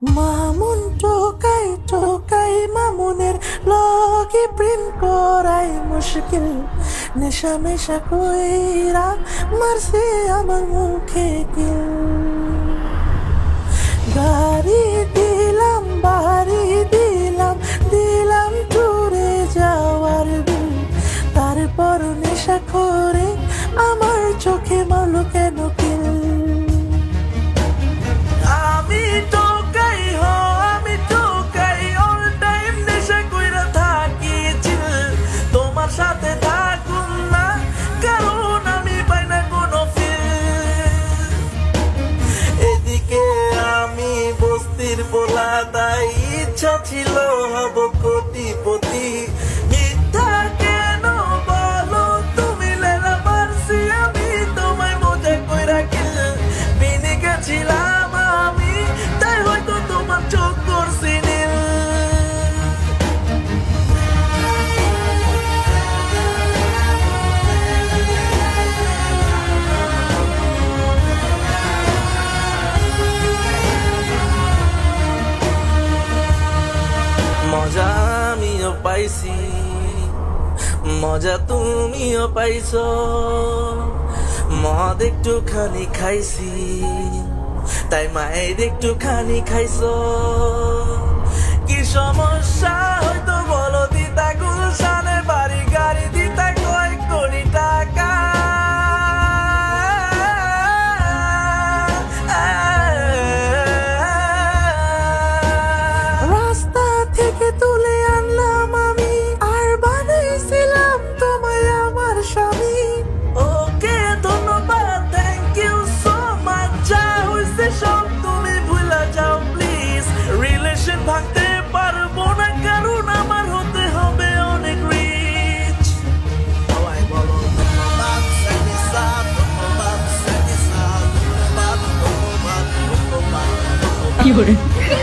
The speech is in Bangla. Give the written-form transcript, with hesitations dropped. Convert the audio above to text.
মামুন টোকাই টোকাই মামুনের লগে প্রেম করাই মুশকিল। নেশা মেশা কইরা মারছে আমার মুখে কিল। গাড়ি দিলাম বাড়ি দিলাম দিলাম টুরে যাওয়ার বিল। তারপর নেশা করে আমার চোখে মারলো কেন কিল। আমি টোকাই হো আমি টোকাই অল টাইম নেশা কইরা থাকি চিল। তোমার সাথে থাকুম না কারণ আমি পাই না কোনো ফিল। এদিকে আমি বস্তির পোলা তাই ইচ্ছা ছিল হব কোটিপতি। মিথ্যা কেন বলো তুমি লেলা মারছি আমি তোমায় মজা কইরা কিল। বিনে গেছিলাম আমি তাই হয়তো তোমার চোখ করছি নীল। মজা আমিও পাইছি মজা তুমিও পাইছো। মদ একটুখানি খাইছি তাই মায়ের একটুখানি খাইছো। কি সমস্যা হয়তো বলো দিতা গুলশানে বাড়ি গাড়ি দিতা কয়েক কোটি টাকা। রাস্তা থেকে তুলে আনলাম আমি আর বানাইছিলাম তোমায় আমার স্বামী। ওকে ধন্যবাদ থ্যাংক ইউ সো মাচ। যা হইছে সব তুমি ভুলা যাও প্লিজ। রিলেশন ভাঙতে পারবো না কারণ আমার হতে হবে অনেক রিচ। সবাই বলো ধন্যবাদ সাকিসা ধন্যবাদ সাকিসা ধন্যবাদ ধন্যবাদ ধন্যবাদ ধন্যবাদ।